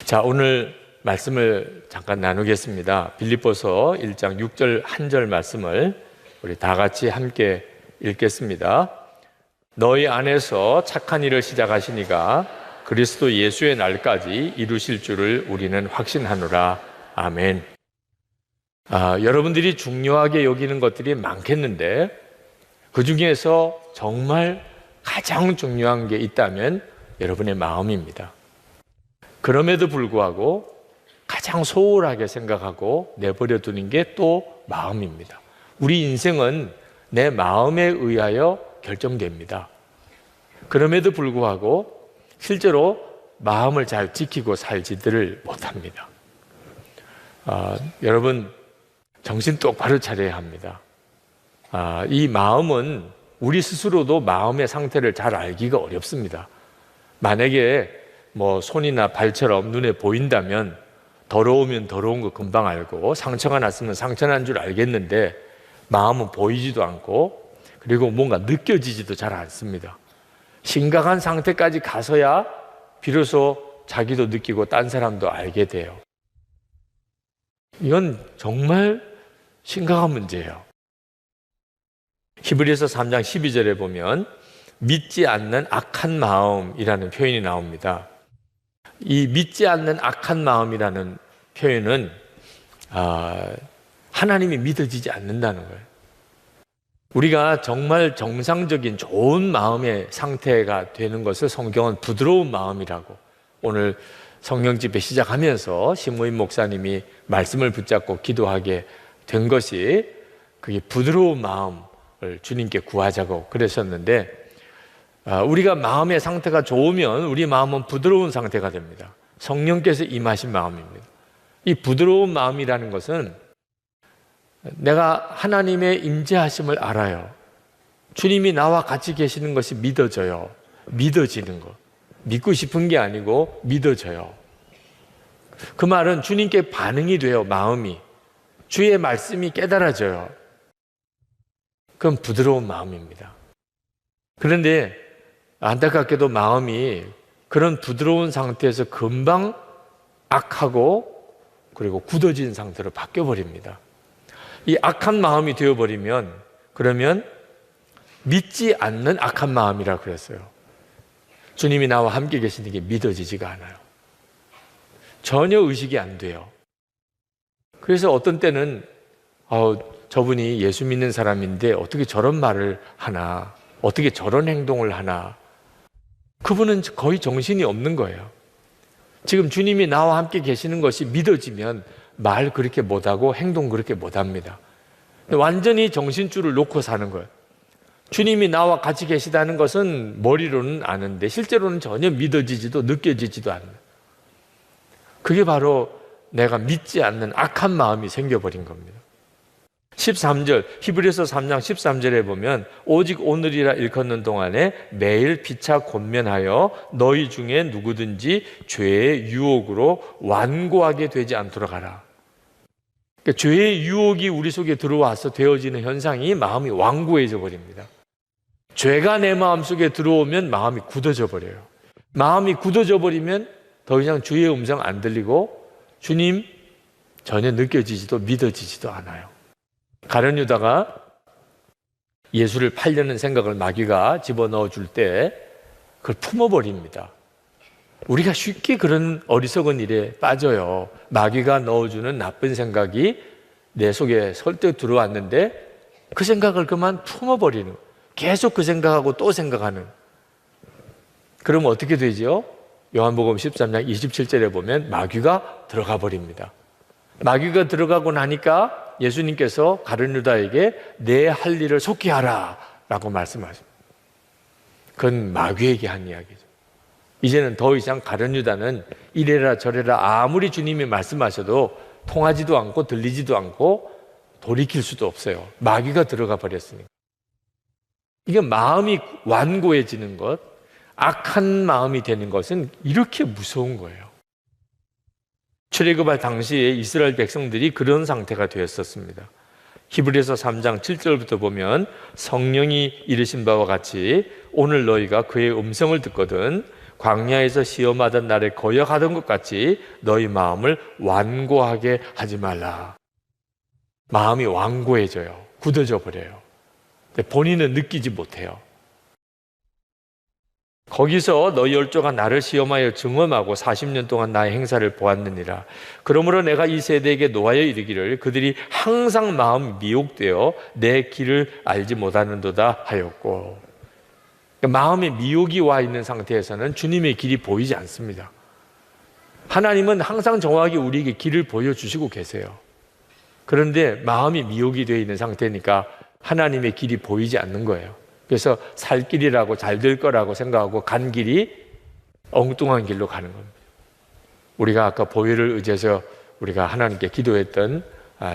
자, 오늘 말씀을 잠깐 나누겠습니다. 빌립보서 1장 6절 한 절 말씀을 우리 다 같이 함께 읽겠습니다. 너희 안에서 착한 일을 시작하시니가 그리스도 예수의 날까지 이루실 줄을 우리는 확신하노라. 아멘. 여러분들이 중요하게 여기는 것들이 많겠는데 그 중에서 정말 가장 중요한 게 있다면 여러분의 마음입니다. 그럼에도 불구하고 가장 소홀하게 생각하고 내버려 두는 게 또 마음입니다. 우리 인생은 내 마음에 의하여 결정됩니다. 그럼에도 불구하고 실제로 마음을 잘 지키고 살지들을 못합니다. 여러분 정신 똑바로 차려야 합니다. 이 마음은 우리 스스로도 마음의 상태를 잘 알기가 어렵습니다. 만약에 손이나 발처럼 눈에 보인다면 더러우면 더러운 거 금방 알고 상처가 났으면 상처 난 줄 알겠는데 마음은 보이지도 않고 그리고 뭔가 느껴지지도 잘 않습니다. 심각한 상태까지 가서야 비로소 자기도 느끼고 딴 사람도 알게 돼요. 이건 정말 심각한 문제예요. 히브리서 3장 12절에 보면 믿지 않는 악한 마음이라는 표현이 나옵니다. 이 믿지 않는 악한 마음이라는 표현은 하나님이 믿어지지 않는다는 거예요. 우리가 정말 정상적인 좋은 마음의 상태가 되는 것을 성경은 부드러운 마음이라고, 오늘 성령 집회 시작하면서 심우임 목사님이 말씀을 붙잡고 기도하게 된 것이 그게 부드러운 마음을 주님께 구하자고 그러셨는데, 우리가 마음의 상태가 좋으면 우리 마음은 부드러운 상태가 됩니다. 성령께서 임하신 마음입니다. 이 부드러운 마음이라는 것은 내가 하나님의 임재하심을 알아요. 주님이 나와 같이 계시는 것이 믿어져요. 믿어지는 것. 믿고 싶은 게 아니고 믿어져요. 그 말은 주님께 반응이 돼요. 마음이. 주의 말씀이 깨달아져요. 그건 부드러운 마음입니다. 그런데 안타깝게도 마음이 그런 부드러운 상태에서 금방 악하고 그리고 굳어진 상태로 바뀌어버립니다. 이 악한 마음이 되어버리면 그러면 믿지 않는 악한 마음이라 그랬어요. 주님이 나와 함께 계시는 게 믿어지지가 않아요. 전혀 의식이 안 돼요. 그래서 어떤 때는 저분이 예수 믿는 사람인데 어떻게 저런 말을 하나, 어떻게 저런 행동을 하나, 그분은 거의 정신이 없는 거예요. 지금 주님이 나와 함께 계시는 것이 믿어지면 말 그렇게 못하고 행동 그렇게 못합니다. 완전히 정신줄을 놓고 사는 거예요. 주님이 나와 같이 계시다는 것은 머리로는 아는데 실제로는 전혀 믿어지지도 느껴지지도 않는, 그게 바로 내가 믿지 않는 악한 마음이 생겨버린 겁니다. 13절, 히브리서 3장 13절에 보면 오직 오늘이라 일컫는 동안에 매일 피차 권면하여 너희 중에 누구든지 죄의 유혹으로 완고하게 되지 않도록 하라. 그러니까 죄의 유혹이 우리 속에 들어와서 되어지는 현상이 마음이 완고해져 버립니다. 죄가 내 마음속에 들어오면 마음이 굳어져 버려요. 마음이 굳어져 버리면 더 이상 주의 음성 안 들리고 주님 전혀 느껴지지도 믿어지지도 않아요. 가룟 유다가 예수를 팔려는 생각을 마귀가 집어넣어 줄 때 그걸 품어버립니다. 우리가 쉽게 그런 어리석은 일에 빠져요. 마귀가 넣어주는 나쁜 생각이 내 속에 설득 들어왔는데 그 생각을 그만 품어버리는, 계속 그 생각하고 또 생각하는. 그러면 어떻게 되죠? 요한복음 13장 27절에 보면 마귀가 들어가 버립니다. 마귀가 들어가고 나니까 예수님께서 가룟 유다에게 내 할 일을 속히 하라 라고 말씀하십니다. 그건 마귀에게 한 이야기죠. 이제는 더 이상 가룟 유다는 이래라 저래라 아무리 주님이 말씀하셔도 통하지도 않고 들리지도 않고 돌이킬 수도 없어요. 마귀가 들어가 버렸으니까. 이게 마음이 완고해지는 것, 악한 마음이 되는 것은 이렇게 무서운 거예요. 출애굽할 당시에 이스라엘 백성들이 그런 상태가 되었었습니다. 히브리서 3장 7절부터 보면 성령이 이르신 바와 같이 오늘 너희가 그의 음성을 듣거든 광야에서 시험하던 날에 거역하던 것 같이 너희 마음을 완고하게 하지 말라. 마음이 완고해져요. 굳어져 버려요. 근데 본인은 느끼지 못해요. 거기서 너희 열조가 나를 시험하여 증언하고 40년 동안 나의 행사를 보았느니라. 그러므로 내가 이 세대에게 노하여 이르기를 그들이 항상 마음이 미혹되어 내 길을 알지 못하는도다 하였고, 마음에 미혹이 와 있는 상태에서는 주님의 길이 보이지 않습니다. 하나님은 항상 정확히 우리에게 길을 보여주시고 계세요. 그런데 마음이 미혹이 되어 있는 상태니까 하나님의 길이 보이지 않는 거예요. 그래서 살 길이라고 잘 될 거라고 생각하고 간 길이 엉뚱한 길로 가는 겁니다. 우리가 아까 보혈을 의지해서 우리가 하나님께 기도했던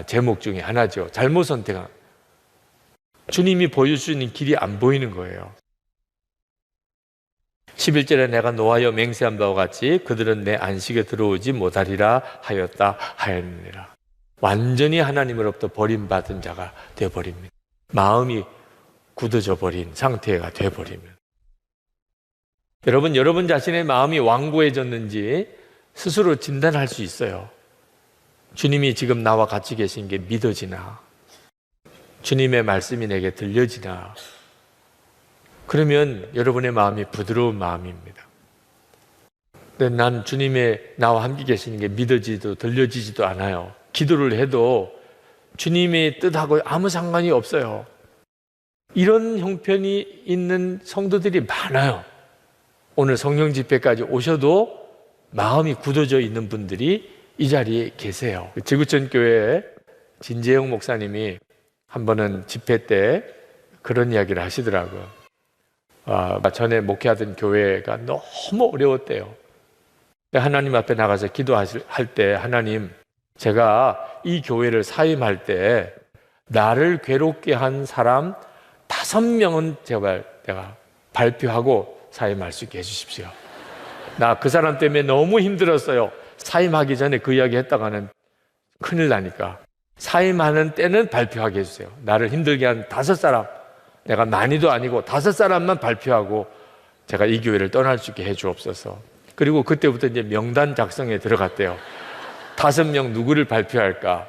제목 중에 하나죠. 잘못 선택한, 주님이 보여주시는 길이 안 보이는 거예요. 11절에 내가 노하여 맹세한 바와 같이 그들은 내 안식에 들어오지 못하리라 하였느니라. 완전히 하나님으로부터 버림받은 자가 되어버립니다. 마음이 굳어져 버린 상태가 되어버리면. 여러분 자신의 마음이 완고해졌는지 스스로 진단할 수 있어요. 주님이 지금 나와 같이 계신 게 믿어지나? 주님의 말씀이 내게 들려지나? 그러면 여러분의 마음이 부드러운 마음입니다. 근데 난 주님의 나와 함께 계시는 게 믿어지지도 들려지지도 않아요. 기도를 해도 주님의 뜻하고 아무 상관이 없어요. 이런 형편이 있는 성도들이 많아요. 오늘 성령 집회까지 오셔도 마음이 굳어져 있는 분들이 이 자리에 계세요. 지구촌 교회에 진재영 목사님이 한 번은 집회 때 그런 이야기를 하시더라고요. 전에 목회하던 교회가 너무 어려웠대요. 하나님 앞에 나가서 기도할 때, 하나님, 제가 이 교회를 사임할 때 나를 괴롭게 한 사람 5명은 제발 내가 발표하고 사임할 수 있게 해주십시오. 나 그 사람 때문에 너무 힘들었어요. 사임하기 전에 그 이야기 했다가는 큰일 나니까 사임하는 때는 발표하게 해주세요. 나를 힘들게 한 5사람, 내가 많이도 아니고 5사람만 발표하고 제가 이 교회를 떠날 수 있게 해주옵소서. 그리고 그때부터 이제 명단 작성에 들어갔대요. 5명 누구를 발표할까?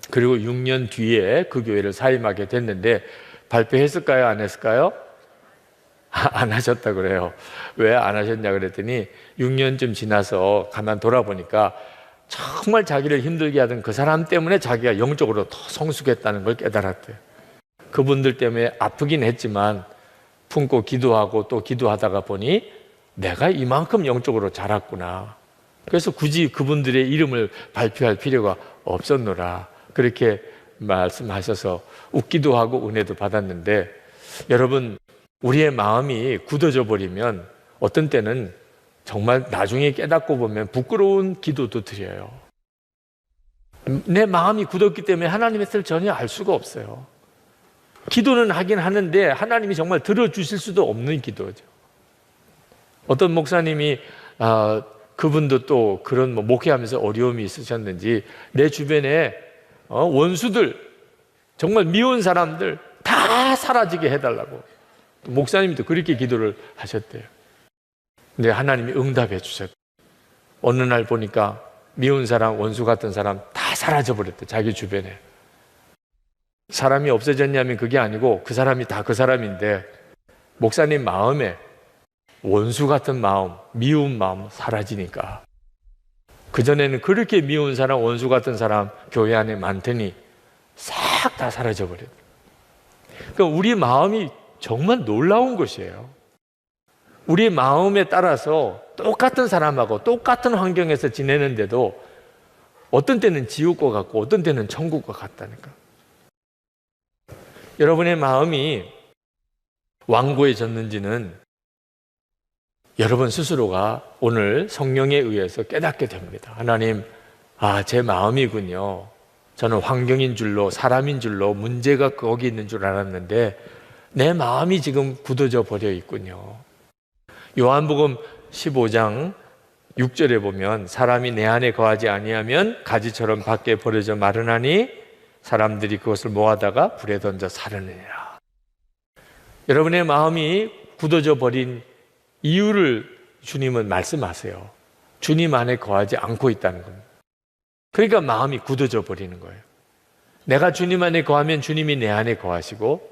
그리고 6년 뒤에 그 교회를 사임하게 됐는데 발표했을까요? 안 했을까요? 안 하셨다 그래요. 왜 안 하셨냐 그랬더니 6년쯤 지나서 가만 돌아보니까 정말 자기를 힘들게 하던 그 사람 때문에 자기가 영적으로 더 성숙했다는 걸 깨달았대요. 그분들 때문에 아프긴 했지만 품고 기도하고 또 기도하다가 보니 내가 이만큼 영적으로 자랐구나. 그래서 굳이 그분들의 이름을 발표할 필요가 없었노라. 그렇게 말씀하셔서 웃기도 하고 은혜도 받았는데, 여러분, 우리의 마음이 굳어져 버리면 어떤 때는 정말 나중에 깨닫고 보면 부끄러운 기도도 드려요. 내 마음이 굳었기 때문에 하나님의 뜻을 전혀 알 수가 없어요. 기도는 하긴 하는데 하나님이 정말 들어주실 수도 없는 기도죠. 어떤 목사님이 그분도 또 그런 목회하면서 어려움이 있으셨는지 내 주변에 원수들, 정말 미운 사람들 다 사라지게 해달라고 목사님도 그렇게 기도를 하셨대요. 근데 하나님이 응답해 주셨대요. 어느 날 보니까 미운 사람, 원수 같은 사람 다 사라져 버렸대. 자기 주변에. 사람이 없어졌냐면 그게 아니고 그 사람이 다 그 사람인데 목사님 마음에 원수 같은 마음, 미운 마음 사라지니까. 그전에는 그렇게 미운 사람, 원수 같은 사람 교회 안에 많더니 싹 다 사라져 버렸대요. 그러니까 우리 마음이 정말 놀라운 것이에요. 우리 마음에 따라서 똑같은 사람하고 똑같은 환경에서 지내는데도 어떤 때는 지옥과 같고 어떤 때는 천국과 같다니까. 여러분의 마음이 완고해졌는지는 여러분 스스로가 오늘 성령에 의해서 깨닫게 됩니다. 하나님, 제 마음이군요. 저는 환경인 줄로, 사람인 줄로, 문제가 거기 있는 줄 알았는데 내 마음이 지금 굳어져 버려 있군요. 요한복음 15장 6절에 보면 사람이 내 안에 거하지 아니하면 가지처럼 밖에 버려져 마르나니 사람들이 그것을 모아다가 불에 던져 사르느니라. 여러분의 마음이 굳어져 버린 이유를 주님은 말씀하세요. 주님 안에 거하지 않고 있다는 겁니다. 그러니까 마음이 굳어져 버리는 거예요. 내가 주님 안에 거하면 주님이 내 안에 거하시고,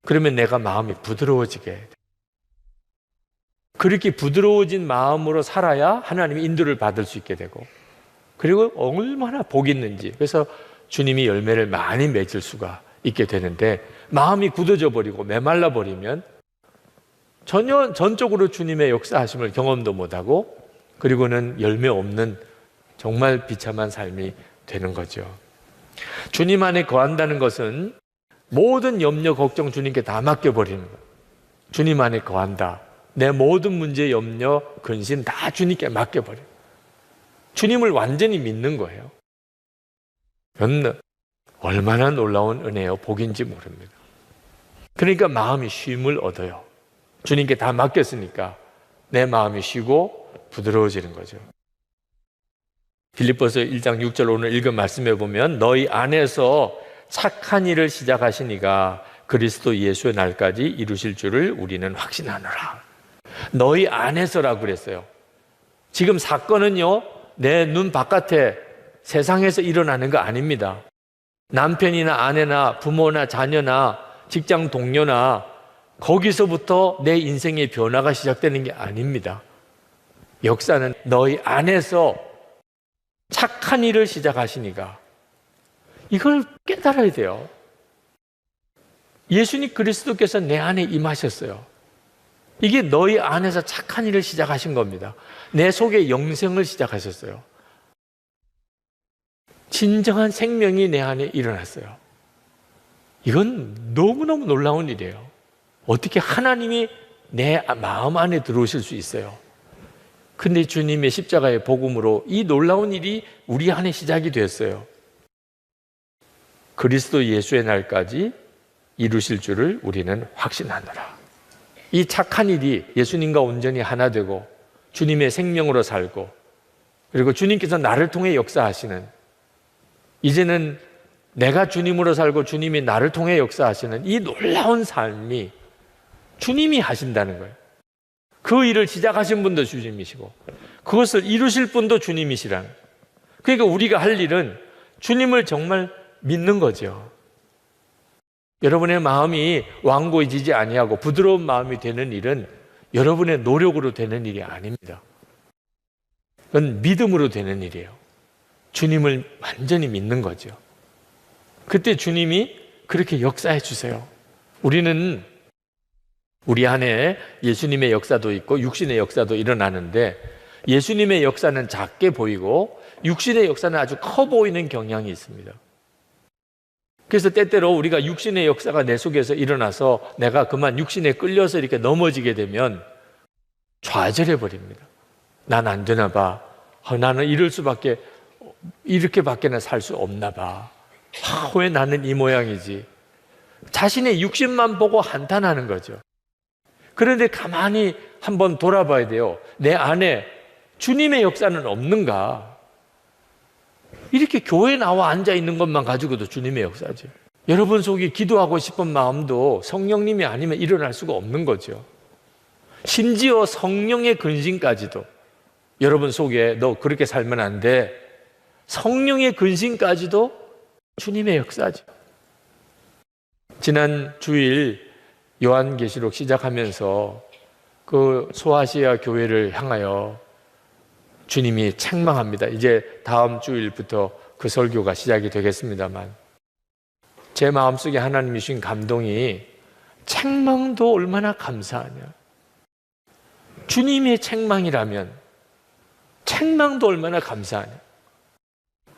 그러면 내가 마음이 부드러워지게 돼요. 그렇게 부드러워진 마음으로 살아야 하나님의 인도를 받을 수 있게 되고, 그리고 얼마나 복이 있는지, 그래서 주님이 열매를 많이 맺을 수가 있게 되는데, 마음이 굳어져 버리고 메말라 버리면 전혀 전적으로 주님의 역사하심을 경험도 못하고, 그리고는 열매 없는 정말 비참한 삶이 되는 거죠. 주님 안에 거한다는 것은 모든 염려, 걱정 주님께 다 맡겨버리는 거예요. 주님 안에 거한다. 내 모든 문제, 염려, 근심 다 주님께 맡겨버려요. 주님을 완전히 믿는 거예요. 얼마나 놀라운 은혜요, 복인지 모릅니다. 그러니까 마음이 쉼을 얻어요. 주님께 다 맡겼으니까 내 마음이 쉬고 부드러워지는 거죠. 빌립보서 1장 6절 오늘 읽은 말씀에 보면 너희 안에서 착한 일을 시작하시니가 그리스도 예수의 날까지 이루실 줄을 우리는 확신하노라. 너희 안에서라고 그랬어요. 지금 사건은요, 내 눈 바깥에 세상에서 일어나는 거 아닙니다. 남편이나 아내나 부모나 자녀나 직장 동료나 거기서부터 내 인생의 변화가 시작되는 게 아닙니다. 역사는 너희 안에서 착한 일을 시작하시니까 이걸 깨달아야 돼요. 예수님 그리스도께서 내 안에 임하셨어요. 이게 너희 안에서 착한 일을 시작하신 겁니다. 내 속에 영생을 시작하셨어요. 진정한 생명이 내 안에 일어났어요. 이건 너무너무 놀라운 일이에요. 어떻게 하나님이 내 마음 안에 들어오실 수 있어요? 근데 주님의 십자가의 복음으로 이 놀라운 일이 우리 안에 시작이 됐어요. 그리스도 예수의 날까지 이루실 줄을 우리는 확신하노라. 이 착한 일이 예수님과 온전히 하나 되고 주님의 생명으로 살고, 그리고 주님께서 나를 통해 역사하시는, 이제는 내가 주님으로 살고 주님이 나를 통해 역사하시는 이 놀라운 삶이 주님이 하신다는 거예요. 그 일을 시작하신 분도 주님이시고 그것을 이루실 분도 주님이시라는. 그러니까 우리가 할 일은 주님을 정말 믿는 거죠. 여러분의 마음이 완고해지지 아니하고 부드러운 마음이 되는 일은 여러분의 노력으로 되는 일이 아닙니다. 그건 믿음으로 되는 일이에요. 주님을 완전히 믿는 거죠. 그때 주님이 그렇게 역사해 주세요. 우리는 우리 안에 예수님의 역사도 있고 육신의 역사도 일어나는데, 예수님의 역사는 작게 보이고 육신의 역사는 아주 커 보이는 경향이 있습니다. 그래서 때때로 우리가 육신의 역사가 내 속에서 일어나서 내가 그만 육신에 끌려서 이렇게 넘어지게 되면 좌절해 버립니다. 난 안 되나 봐. 나는 이렇게밖에는 살 수 없나 봐. 왜 나는 이 모양이지? 자신의 육신만 보고 한탄하는 거죠. 그런데 가만히 한번 돌아봐야 돼요. 내 안에 주님의 역사는 없는가? 이렇게 교회에 나와 앉아 있는 것만 가지고도 주님의 역사죠. 여러분 속에 기도하고 싶은 마음도 성령님이 아니면 일어날 수가 없는 거죠. 심지어 성령의 근심까지도, 여러분 속에 너 그렇게 살면 안 돼, 성령의 근심까지도 주님의 역사죠. 지난 주일 요한계시록 시작하면서 그 소아시아 교회를 향하여 주님이 책망합니다. 이제 다음 주일부터 그 설교가 시작이 되겠습니다만, 제 마음속에 하나님이 주신 감동이, 책망도 얼마나 감사하냐. 주님의 책망이라면 책망도 얼마나 감사하냐.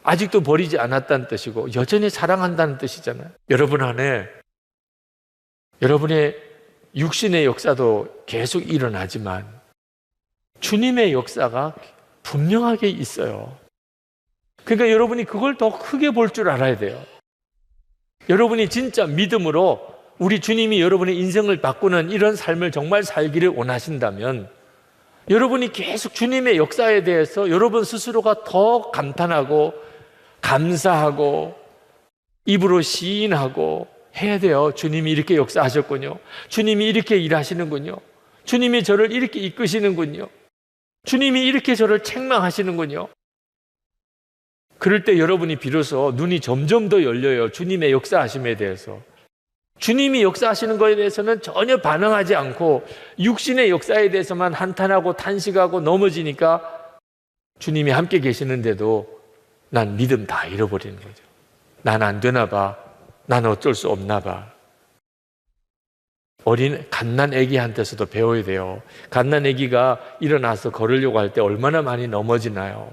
아직도 버리지 않았다는 뜻이고 여전히 사랑한다는 뜻이잖아요. 여러분 안에 여러분의 육신의 역사도 계속 일어나지만 주님의 역사가 분명하게 있어요. 그러니까 여러분이 그걸 더 크게 볼 줄 알아야 돼요. 여러분이 진짜 믿음으로 우리 주님이 여러분의 인생을 바꾸는 이런 삶을 정말 살기를 원하신다면, 여러분이 계속 주님의 역사에 대해서 여러분 스스로가 더 감탄하고 감사하고 입으로 시인하고 해야 돼요. 주님이 이렇게 역사하셨군요. 주님이 이렇게 일하시는군요. 주님이 저를 이렇게 이끄시는군요. 주님이 이렇게 저를 책망하시는군요. 그럴 때 여러분이 비로소 눈이 점점 더 열려요. 주님의 역사하심에 대해서. 주님이 역사하시는 것에 대해서는 전혀 반응하지 않고 육신의 역사에 대해서만 한탄하고 탄식하고 넘어지니까 주님이 함께 계시는데도 난 믿음 다 잃어버리는 거죠. 난 안 되나 봐. 난 어쩔 수 없나 봐. 어린 갓난 아기한테서도 배워야 돼요. 갓난 아기가 일어나서 걸으려고 할 때 얼마나 많이 넘어지나요?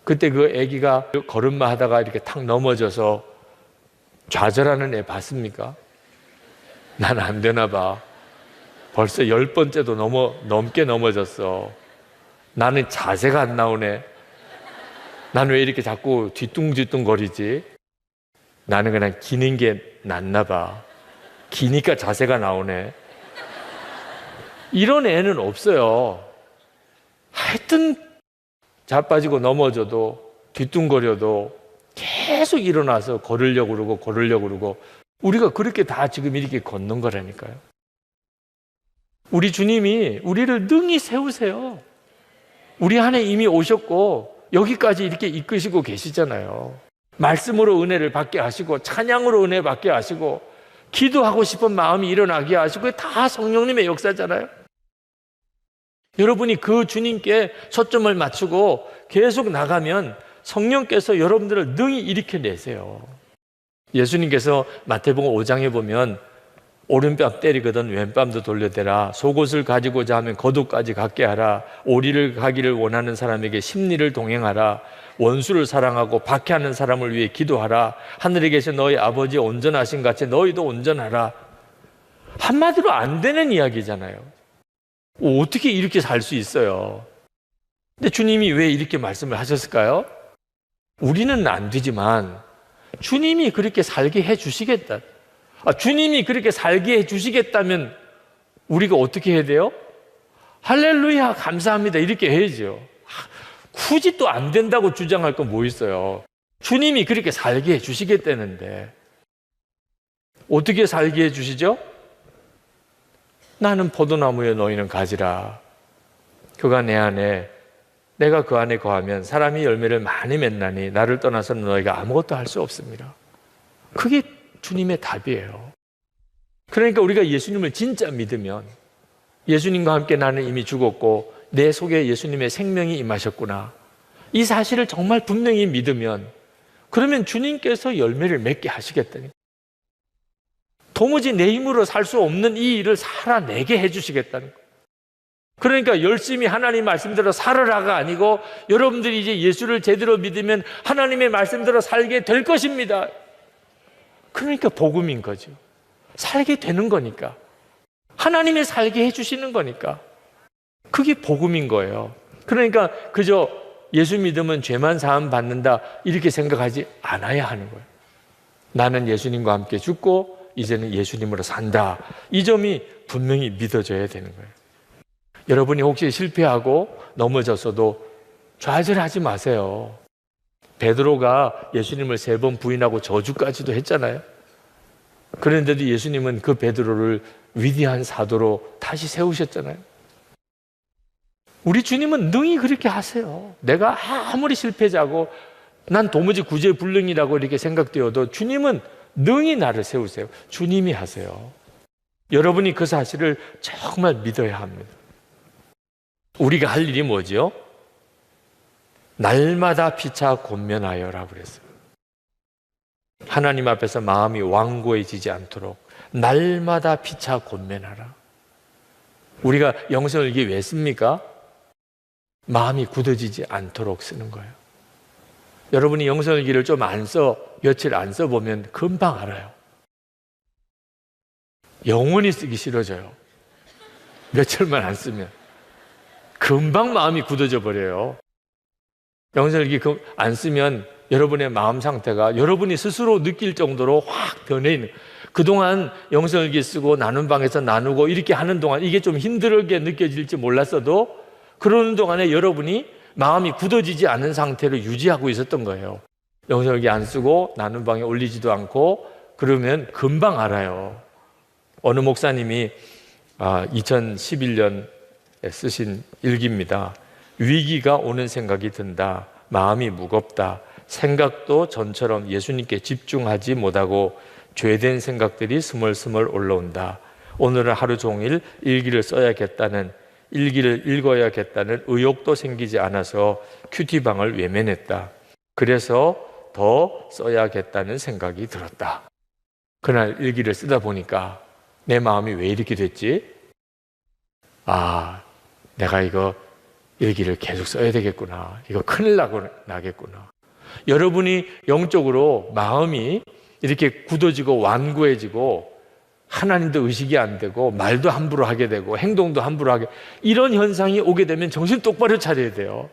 그때 그 아기가 걸음마 하다가 이렇게 탁 넘어져서 좌절하는 애 봤습니까? 난 안 되나 봐. 벌써 10번째도 넘게 넘어졌어. 나는 자세가 안 나오네. 나는 왜 이렇게 자꾸 뒤뚱뒤뚱 거리지? 나는 그냥 기는 게 낫나 봐. 기니까 자세가 나오네. 이런 애는 없어요. 하여튼 자빠지고 넘어져도 뒤뚱거려도 계속 일어나서 걸으려고 그러고 우리가 그렇게 다 지금 이렇게 걷는 거라니까요. 우리 주님이 우리를 능히 세우세요. 우리 안에 이미 오셨고 여기까지 이렇게 이끄시고 계시잖아요. 말씀으로 은혜를 받게 하시고 찬양으로 은혜 받게 하시고 기도하고 싶은 마음이 일어나게 하시고 다 성령님의 역사잖아요. 여러분이 그 주님께 초점을 맞추고 계속 나가면 성령께서 여러분들을 능히 일으켜내세요. 예수님께서 마태복음 5장에 보면 오른뺨 때리거든 왼뺨도 돌려대라. 속옷을 가지고자 하면 겉옷까지 갖게 하라. 오리를 가기를 원하는 사람에게 십리를 동행하라. 원수를 사랑하고 박해하는 사람을 위해 기도하라. 하늘에 계신 너희 아버지 온전하신 같이 너희도 온전하라. 한마디로 안 되는 이야기잖아요. 어떻게 이렇게 살 수 있어요? 근데 주님이 왜 이렇게 말씀을 하셨을까요? 우리는 안 되지만 주님이 그렇게 살게 해 주시겠다. 주님이 그렇게 살게 해 주시겠다면 우리가 어떻게 해야 돼요? 할렐루야 감사합니다 이렇게 해야죠. 굳이 또 안 된다고 주장할 건 뭐 있어요? 주님이 그렇게 살게 해 주시겠다는데 어떻게 살게 해 주시죠? 나는 포도나무에 너희는 가지라. 그가 내 안에 내가 그 안에 거하면 사람이 열매를 많이 맺나니 나를 떠나서는 너희가 아무것도 할 수 없습니다. 그게 주님의 답이에요. 그러니까 우리가 예수님을 진짜 믿으면 예수님과 함께 나는 이미 죽었고 내 속에 예수님의 생명이 임하셨구나. 이 사실을 정말 분명히 믿으면 그러면 주님께서 열매를 맺게 하시겠다니. 도무지 내 힘으로 살 수 없는 이 일을 살아내게 해주시겠다는 거예요. 그러니까 열심히 하나님 말씀대로 살아라가 아니고 여러분들이 이제 예수를 제대로 믿으면 하나님의 말씀대로 살게 될 것입니다. 그러니까 복음인 거죠. 살게 되는 거니까. 하나님이 살게 해주시는 거니까. 그게 복음인 거예요. 그러니까 그저 예수 믿으면 죄만 사함 받는다 이렇게 생각하지 않아야 하는 거예요. 나는 예수님과 함께 죽고 이제는 예수님으로 산다. 이 점이 분명히 믿어져야 되는 거예요. 여러분이 혹시 실패하고 넘어졌어도 좌절하지 마세요. 베드로가 예수님을 3번 부인하고 저주까지도 했잖아요. 그런데도 예수님은 그 베드로를 위대한 사도로 다시 세우셨잖아요. 우리 주님은 능히 그렇게 하세요. 내가 아무리 실패자고 난 도무지 구제불능이라고 이렇게 생각되어도 주님은 능히 나를 세우세요. 주님이 하세요. 여러분이 그 사실을 정말 믿어야 합니다. 우리가 할 일이 뭐죠? 날마다 피차 권면하여라고 그랬어요. 하나님 앞에서 마음이 완고해지지 않도록 날마다 피차 권면하라. 우리가 영성일기 왜 씁니까? 마음이 굳어지지 않도록 쓰는 거예요. 여러분이 영성일기를 좀 안 써, 며칠 안 써보면 금방 알아요. 영원히 쓰기 싫어져요. 며칠만 안 쓰면. 금방 마음이 굳어져 버려요. 영성일기 안 쓰면 여러분의 마음 상태가 여러분이 스스로 느낄 정도로 확 변해 있는. 그동안 영성일기 쓰고 나눈 방에서 나누고 이렇게 하는 동안 이게 좀 힘들게 느껴질지 몰랐어도 그러는 동안에 여러분이 마음이 굳어지지 않은 상태로 유지하고 있었던 거예요. 영성일기 안 쓰고 나눈 방에 올리지도 않고 그러면 금방 알아요. 어느 목사님이 2011년에 쓰신 일기입니다. 위기가 오는 생각이 든다. 마음이 무겁다. 생각도 전처럼 예수님께 집중하지 못하고 죄된 생각들이 스멀스멀 올라온다. 오늘은 하루 종일 일기를 써야겠다는, 일기를 읽어야겠다는 의욕도 생기지 않아서 큐티방을 외면했다. 그래서 더 써야겠다는 생각이 들었다. 그날 일기를 쓰다 보니까 내 마음이 왜 이렇게 됐지? 내가 이거 일기를 계속 써야 되겠구나. 이거 큰일 나겠구나. 여러분이 영적으로 마음이 이렇게 굳어지고 완고해지고 하나님도 의식이 안 되고 말도 함부로 하게 되고 행동도 함부로 하게, 이런 현상이 오게 되면 정신 똑바로 차려야 돼요.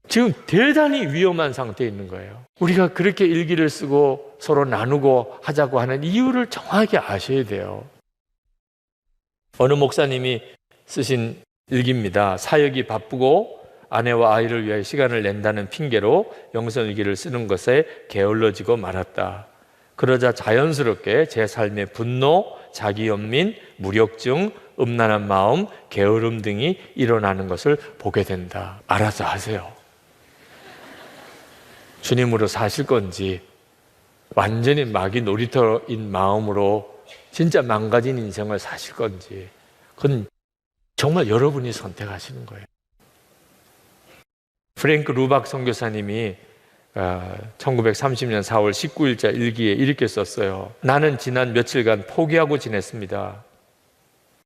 지금 대단히 위험한 상태에 있는 거예요. 우리가 그렇게 일기를 쓰고 서로 나누고 하자고 하는 이유를 정확하게 아셔야 돼요. 어느 목사님이 쓰신 일기입니다. 사역이 바쁘고 아내와 아이를 위해 시간을 낸다는 핑계로 영성일기를 쓰는 것에 게을러지고 말았다. 그러자 자연스럽게 제 삶의 분노, 자기연민, 무력증, 음란한 마음, 게으름 등이 일어나는 것을 보게 된다. 알아서 하세요. 주님으로 사실 건지 완전히 마귀 놀이터인 마음으로 진짜 망가진 인생을 사실 건지, 그건 정말 여러분이 선택하시는 거예요. 프랭크 루박 선교사님이 1930년 4월 19일자 일기에 이렇게 썼어요. 나는 지난 며칠간 포기하고 지냈습니다.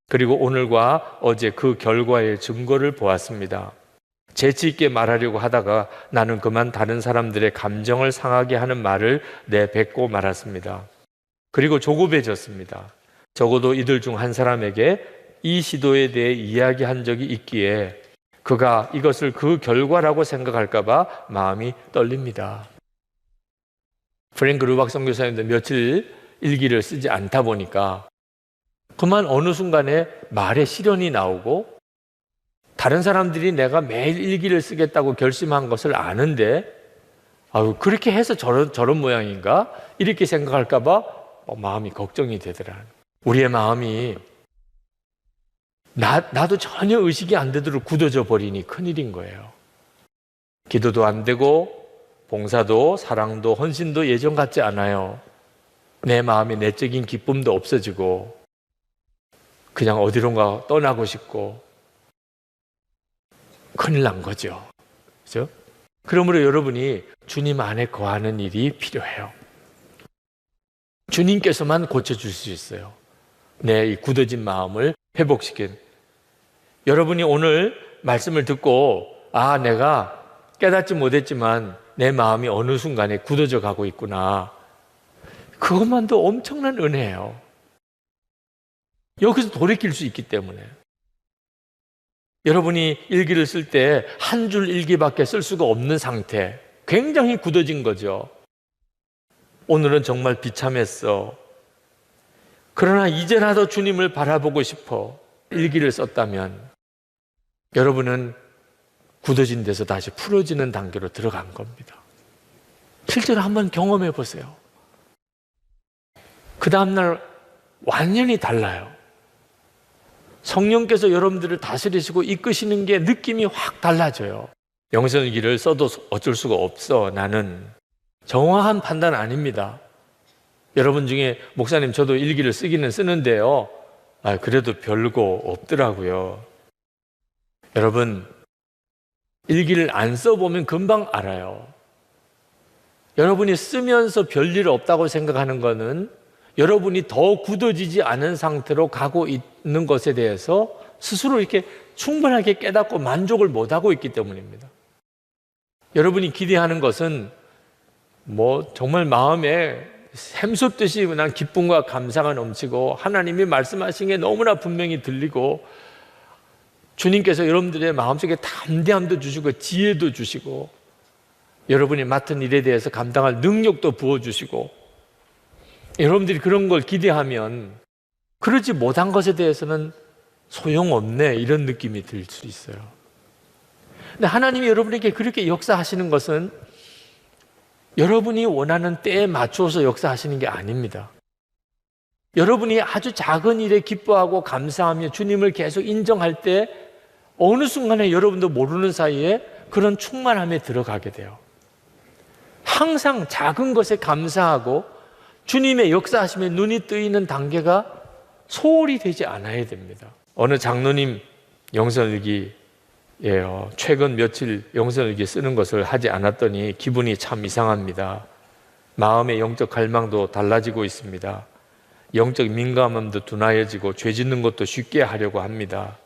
그리고 오늘과 어제 그 결과의 증거를 보았습니다. 재치 있게 말하려고 하다가 나는 그만 다른 사람들의 감정을 상하게 하는 말을 내뱉고 말았습니다. 그리고 조급해졌습니다. 적어도 이들 중 한 사람에게 이 시도에 대해 이야기한 적이 있기에 그가 이것을 그 결과라고 생각할까 봐 마음이 떨립니다. 프랭크 루박 선교사님도 며칠 일기를 쓰지 않다 보니까 그만 어느 순간에 말에 시련이 나오고, 다른 사람들이 내가 매일 일기를 쓰겠다고 결심한 것을 아는데 그렇게 해서 저런 모양인가? 이렇게 생각할까 봐 마음이 걱정이 되더라. 우리의 마음이 나도 전혀 의식이 안 되도록 굳어져 버리니 큰일인 거예요. 기도도 안 되고 봉사도 사랑도 헌신도 예전 같지 않아요. 내 마음의 내적인 기쁨도 없어지고 그냥 어디론가 떠나고 싶고 큰일 난 거죠. 그렇죠? 그러므로 여러분이 주님 안에 거하는 일이 필요해요. 주님께서만 고쳐줄 수 있어요. 내 이 굳어진 마음을 회복시킨. 여러분이 오늘 말씀을 듣고 내가 깨닫지 못했지만 내 마음이 어느 순간에 굳어져 가고 있구나. 그것만도 엄청난 은혜예요. 여기서 돌이킬 수 있기 때문에. 여러분이 일기를 쓸 때 한 줄 일기밖에 쓸 수가 없는 상태, 굉장히 굳어진 거죠. 오늘은 정말 비참했어. 그러나 이제라도 주님을 바라보고 싶어. 일기를 썼다면 여러분은 굳어진 데서 다시 풀어지는 단계로 들어간 겁니다. 실제로 한번 경험해 보세요. 그 다음날 완전히 달라요. 성령께서 여러분들을 다스리시고 이끄시는 게 느낌이 확 달라져요. 영성일기를 써도 어쩔 수가 없어. 나는 정확한 판단 아닙니다. 여러분 중에 목사님 저도 일기를 쓰기는 쓰는데요. 그래도 별거 없더라고요. 여러분, 일기를 안 써보면 금방 알아요. 여러분이 쓰면서 별일 없다고 생각하는 거는 여러분이 더 굳어지지 않은 상태로 가고 있는 것에 대해서 스스로 이렇게 충분하게 깨닫고 만족을 못하고 있기 때문입니다. 여러분이 기대하는 것은 정말 마음에 샘솟듯이 난 기쁨과 감사가 넘치고 하나님이 말씀하신 게 너무나 분명히 들리고 주님께서 여러분들의 마음속에 담대함도 주시고 지혜도 주시고 여러분이 맡은 일에 대해서 감당할 능력도 부어주시고 여러분들이 그런 걸 기대하면 그러지 못한 것에 대해서는 소용없네 이런 느낌이 들 수 있어요. 근데 하나님이 여러분에게 그렇게 역사하시는 것은 여러분이 원하는 때에 맞추어서 역사하시는 게 아닙니다. 여러분이 아주 작은 일에 기뻐하고 감사하며 주님을 계속 인정할 때 어느 순간에 여러분도 모르는 사이에 그런 충만함에 들어가게 돼요. 항상 작은 것에 감사하고 주님의 역사하심에 눈이 뜨이는 단계가 소홀히 되지 않아야 됩니다. 어느 장로님 영성일기예요. 최근 며칠 영성일기 쓰는 것을 하지 않았더니 기분이 참 이상합니다. 마음의 영적 갈망도 달라지고 있습니다. 영적 민감함도 둔하여지고 죄 짓는 것도 쉽게 하려고 합니다.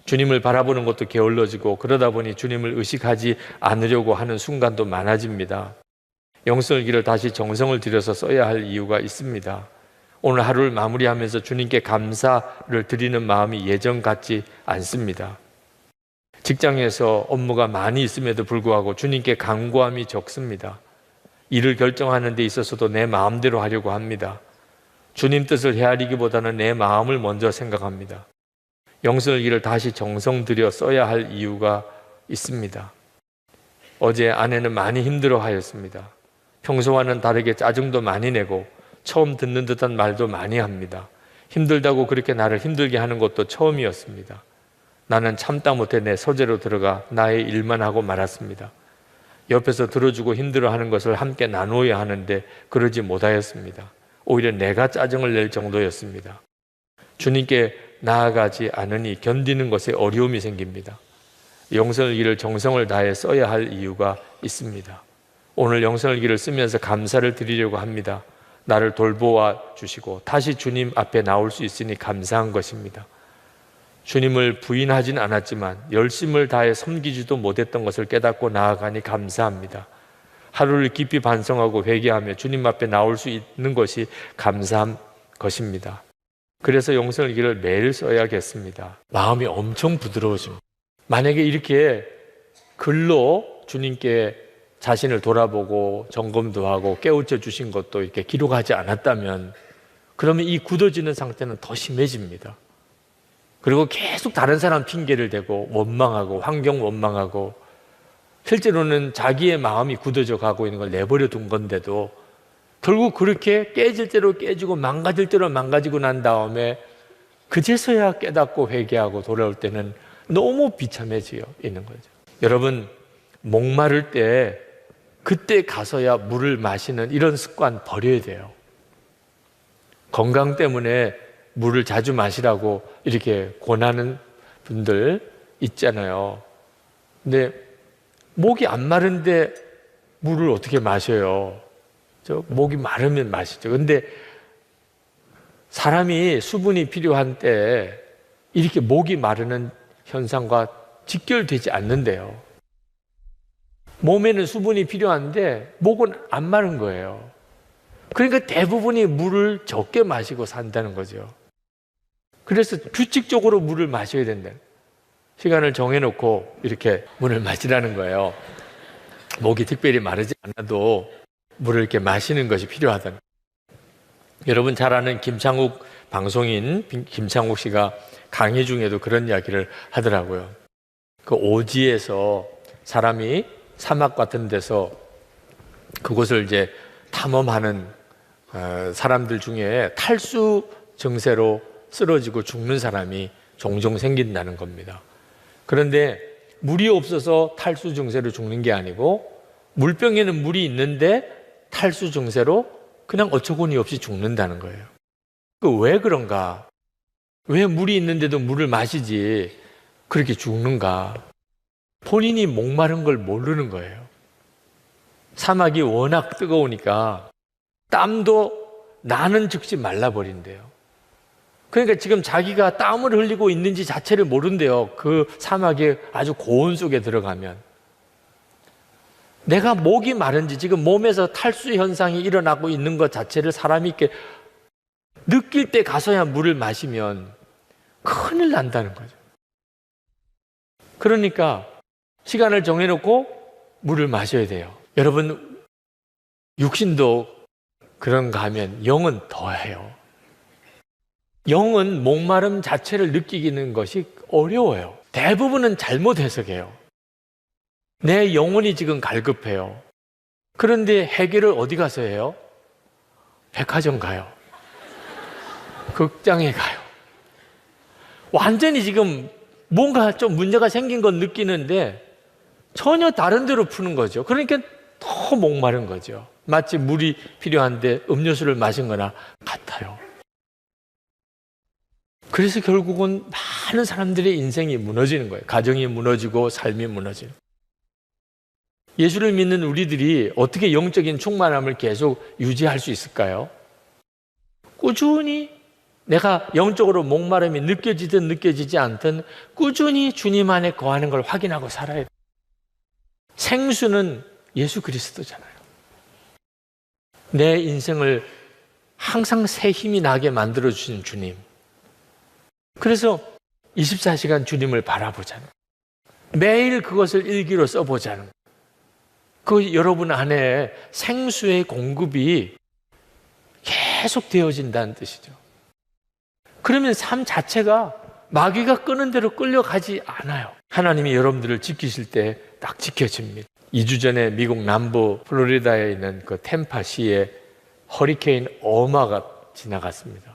주님을 바라보는 것도 게을러지고 그러다 보니 주님을 의식하지 않으려고 하는 순간도 많아집니다. 영성일기를 다시 정성을 들여서 써야 할 이유가 있습니다. 오늘 하루를 마무리하면서 주님께 감사를 드리는 마음이 예전 같지 않습니다. 직장에서 업무가 많이 있음에도 불구하고 주님께 간구함이 적습니다. 일을 결정하는 데 있어서도 내 마음대로 하려고 합니다. 주님 뜻을 헤아리기보다는 내 마음을 먼저 생각합니다. 영성일기를 다시 정성 들여 써야 할 이유가 있습니다. 어제 아내는 많이 힘들어하였습니다. 평소와는 다르게 짜증도 많이 내고 처음 듣는 듯한 말도 많이 합니다. 힘들다고 그렇게 나를 힘들게 하는 것도 처음이었습니다. 나는 참다 못해 내 서재로 들어가 나의 일만 하고 말았습니다. 옆에서 들어주고 힘들어하는 것을 함께 나누어야 하는데 그러지 못하였습니다. 오히려 내가 짜증을 낼 정도였습니다. 주님께 나아가지 않으니 견디는 것에 어려움이 생깁니다. 영성일기를 정성을 다해 써야 할 이유가 있습니다. 오늘 영성일기를 쓰면서 감사를 드리려고 합니다. 나를 돌보아 주시고 다시 주님 앞에 나올 수 있으니 감사한 것입니다. 주님을 부인하진 않았지만 열심을 다해 섬기지도 못했던 것을 깨닫고 나아가니 감사합니다. 하루를 깊이 반성하고 회개하며 주님 앞에 나올 수 있는 것이 감사한 것입니다. 그래서 영성일기를 매일 써야겠습니다. 마음이 엄청 부드러워집니다. 만약에 이렇게 글로 주님께 자신을 돌아보고 점검도 하고 깨우쳐 주신 것도 이렇게 기록하지 않았다면 그러면 이 굳어지는 상태는 더 심해집니다. 그리고 계속 다른 사람 핑계를 대고 원망하고 환경 원망하고 실제로는 자기의 마음이 굳어져 가고 있는 걸 내버려 둔 건데도 결국 그렇게 깨질 대로 깨지고 망가질 대로 망가지고 난 다음에 그제서야 깨닫고 회개하고 돌아올 때는 너무 비참해져 있는 거죠. 여러분, 목마를 때 그때 가서야 물을 마시는 이런 습관 버려야 돼요. 건강 때문에 물을 자주 마시라고 이렇게 권하는 분들 있잖아요. 근데 목이 안 마른데 물을 어떻게 마셔요? 목이 마르면 마시죠. 근데 사람이 수분이 필요한 때 이렇게 목이 마르는 현상과 직결되지 않는데요. 몸에는 수분이 필요한데 목은 안 마른 거예요. 그러니까 대부분이 물을 적게 마시고 산다는 거죠. 그래서 규칙적으로 물을 마셔야 된다. 시간을 정해놓고 이렇게 물을 마시라는 거예요. 목이 특별히 마르지 않아도 물을 이렇게 마시는 것이 필요하다는. 여러분 잘 아는 김창욱 방송인 김창욱 씨가 강의 중에도 그런 이야기를 하더라고요. 그 오지에서 사람이 사막 같은 데서 그곳을 이제 탐험하는 사람들 중에 탈수 증세로 쓰러지고 죽는 사람이 종종 생긴다는 겁니다. 그런데 물이 없어서 탈수 증세로 죽는 게 아니고 물병에는 물이 있는데 탈수 증세로 그냥 어처구니 없이 죽는다는 거예요. 왜 그런가? 왜 물이 있는데도 물을 마시지 그렇게 죽는가? 본인이 목마른 걸 모르는 거예요. 사막이 워낙 뜨거우니까 땀도 나는 즉시 말라버린대요. 그러니까 지금 자기가 땀을 흘리고 있는지 자체를 모른대요. 그 사막의 아주 고온 속에 들어가면. 내가 목이 마른지 지금 몸에서 탈수 현상이 일어나고 있는 것 자체를 사람이 이렇게 느낄 때 가서야 물을 마시면 큰일 난다는 거죠. 그러니까 시간을 정해놓고 물을 마셔야 돼요. 여러분, 육신도 그런가 하면 영은 더해요. 영은 목마름 자체를 느끼는 것이 어려워요. 대부분은 잘못 해석해요. 내 영혼이 지금 갈급해요. 그런데 해결을 어디 가서 해요? 백화점 가요. 극장에 가요. 완전히 지금 뭔가 좀 문제가 생긴 건 느끼는데 전혀 다른 데로 푸는 거죠. 그러니까 더 목마른 거죠. 마치 물이 필요한데 음료수를 마신 거나 같아요. 그래서 결국은 많은 사람들의 인생이 무너지는 거예요. 가정이 무너지고 삶이 무너지는 거예요. 예수를 믿는 우리들이 어떻게 영적인 충만함을 계속 유지할 수 있을까요? 꾸준히 내가 영적으로 목마름이 느껴지든 느껴지지 않든 꾸준히 주님 안에 거하는 걸 확인하고 살아야 돼요. 생수는 예수 그리스도잖아요. 내 인생을 항상 새 힘이 나게 만들어주신 주님. 그래서 24시간 주님을 바라보자는 거예요. 매일 그것을 일기로 써보자는 거예요. 그 여러분 안에 생수의 공급이 계속 되어진다는 뜻이죠. 그러면 삶 자체가 마귀가 끄는 대로 끌려가지 않아요. 하나님이 여러분들을 지키실 때 딱 지켜집니다. 2주 전에 미국 남부 플로리다에 있는 그 템파시에 허리케인 어마가 지나갔습니다.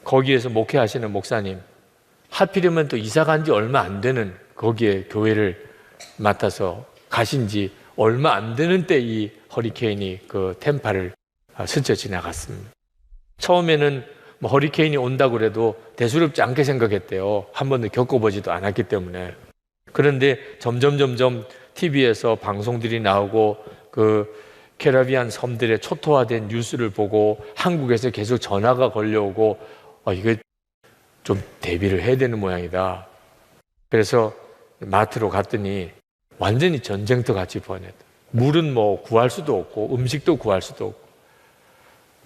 거기에서 목회하시는 목사님, 하필이면 또 이사 간 지 얼마 안 되는 거기에 교회를 맡아서 가신 지 얼마 안 되는 때 이 허리케인이 그 템파를 스쳐 지나갔습니다. 처음에는 뭐 허리케인이 온다고 그래도 대수롭지 않게 생각했대요. 한 번도 겪어보지도 않았기 때문에. 그런데 점점 TV에서 방송들이 나오고 그 캐리비안 섬들의 초토화된 뉴스를 보고 한국에서 계속 전화가 걸려오고 이게 좀 대비를 해야 되는 모양이다. 그래서 마트로 갔더니 완전히 전쟁터 같이 번했다. 물은 뭐 구할 수도 없고 음식도 구할 수도 없고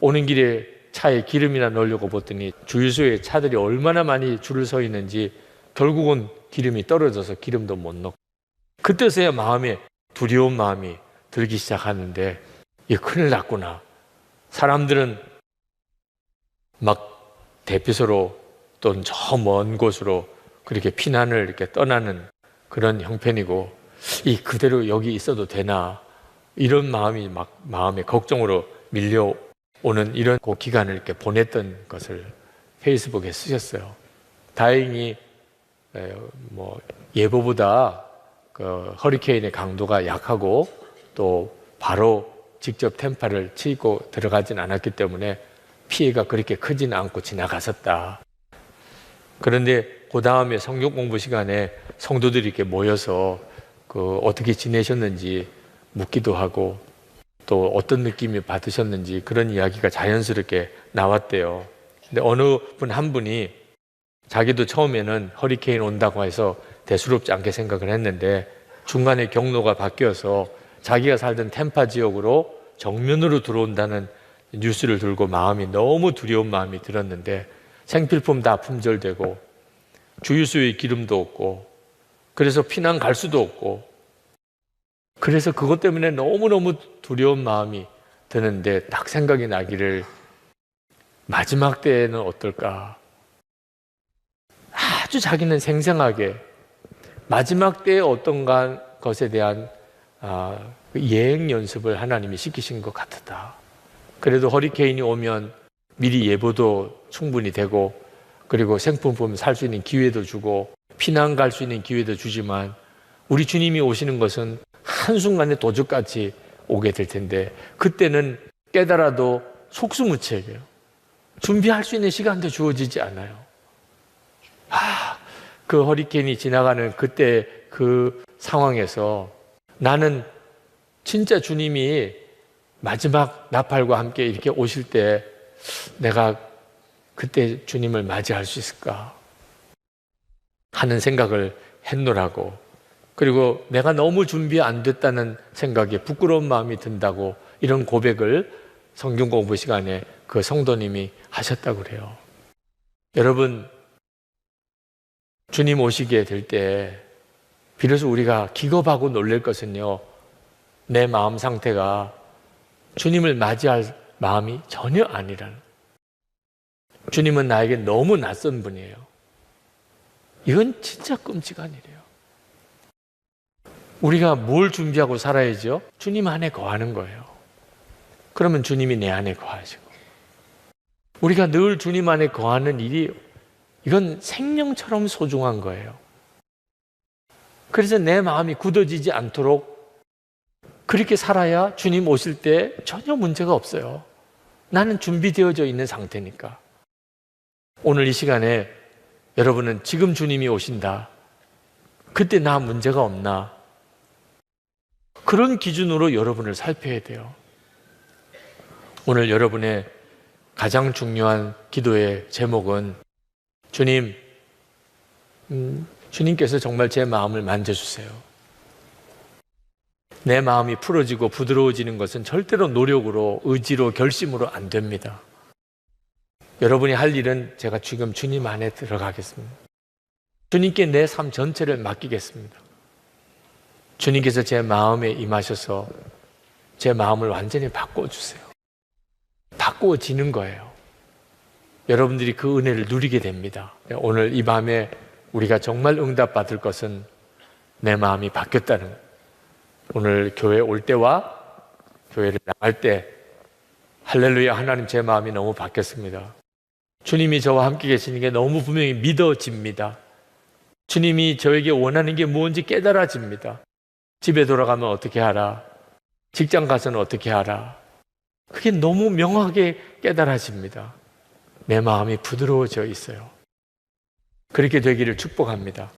오는 길에 차에 기름이나 넣으려고 봤더니 주유소에 차들이 얼마나 많이 줄을 서 있는지 결국은 기름이 떨어져서 기름도 못 넣고 그때서야 마음에 두려운 마음이 들기 시작하는데 이게 큰일 났구나. 사람들은 막 대피소로 또는 저 먼 곳으로 그렇게 피난을 이렇게 떠나는 그런 형편이고 이 그대로 여기 있어도 되나 이런 마음이 막 마음에 걱정으로 밀려오는 이런 그 기간을 이렇게 보냈던 것을 페이스북에 쓰셨어요. 다행히 뭐 예보보다 그 허리케인의 강도가 약하고 또 바로 직접 템파를 치고 들어가진 않았기 때문에 피해가 그렇게 크지는 않고 지나갔었다. 그런데 그 다음에 성경 공부 시간에 성도들이 이렇게 모여서 그 어떻게 지내셨는지 묻기도 하고 또 어떤 느낌이 받으셨는지 그런 이야기가 자연스럽게 나왔대요. 근데 어느 분 한 분이 자기도 처음에는 허리케인 온다고 해서 대수롭지 않게 생각을 했는데 중간에 경로가 바뀌어서 자기가 살던 템파 지역으로 정면으로 들어온다는 뉴스를 들고 마음이 너무 두려운 마음이 들었는데 생필품 다 품절되고 주유소에 기름도 없고 그래서 피난 갈 수도 없고 그래서 그것 때문에 너무너무 두려운 마음이 드는데 딱 생각이 나기를 마지막 때에는 어떨까 아주 자기는 생생하게 마지막 때의 어떤 것에 대한 예행 연습을 하나님이 시키신 것 같았다. 그래도 허리케인이 오면 미리 예보도 충분히 되고 그리고 생필품 살 수 있는 기회도 주고 피난 갈 수 있는 기회도 주지만 우리 주님이 오시는 것은 한순간에 도적같이 오게 될 텐데 그때는 깨달아도 속수무책이에요. 준비할 수 있는 시간도 주어지지 않아요. 그 허리케인이 지나가는 그때 그 상황에서 나는 진짜 주님이 마지막 나팔과 함께 이렇게 오실 때 내가 그때 주님을 맞이할 수 있을까 하는 생각을 했노라고. 그리고 내가 너무 준비 안 됐다는 생각에 부끄러운 마음이 든다고 이런 고백을 성경 공부 시간에 그 성도님이 하셨다고 그래요. 여러분 주님 오시게 될 때 비로소 우리가 기겁하고 놀랄 것은요 내 마음 상태가 주님을 맞이할 마음이 전혀 아니라는 주님은 나에게 너무 낯선 분이에요. 이건 진짜 끔찍한 일이에요. 우리가 뭘 준비하고 살아야죠? 주님 안에 거하는 거예요. 그러면 주님이 내 안에 거하시고 우리가 늘 주님 안에 거하는 일이 이건 생명처럼 소중한 거예요. 그래서 내 마음이 굳어지지 않도록 그렇게 살아야 주님 오실 때 전혀 문제가 없어요. 나는 준비되어져 있는 상태니까. 오늘 이 시간에 여러분은 지금 주님이 오신다. 그때 나 문제가 없나? 그런 기준으로 여러분을 살펴야 돼요. 오늘 여러분의 가장 중요한 기도의 제목은 주님, 주님께서 정말 제 마음을 만져주세요. 내 마음이 풀어지고 부드러워지는 것은 절대로 노력으로, 의지로, 결심으로 안 됩니다. 여러분이 할 일은 제가 지금 주님 안에 들어가겠습니다. 주님께 내 삶 전체를 맡기겠습니다. 주님께서 제 마음에 임하셔서 제 마음을 완전히 바꿔주세요. 바꿔지는 거예요. 여러분들이 그 은혜를 누리게 됩니다. 오늘 이 밤에 우리가 정말 응답받을 것은 내 마음이 바뀌었다는 거예요. 오늘 교회 올 때와 교회를 나갈 때 할렐루야, 하나님 제 마음이 너무 바뀌었습니다. 주님이 저와 함께 계시는 게 너무 분명히 믿어집니다. 주님이 저에게 원하는 게 뭔지 깨달아집니다. 집에 돌아가면 어떻게 하라? 직장 가서는 어떻게 하라? 그게 너무 명확하게 깨달아집니다. 내 마음이 부드러워져 있어요. 그렇게 되기를 축복합니다.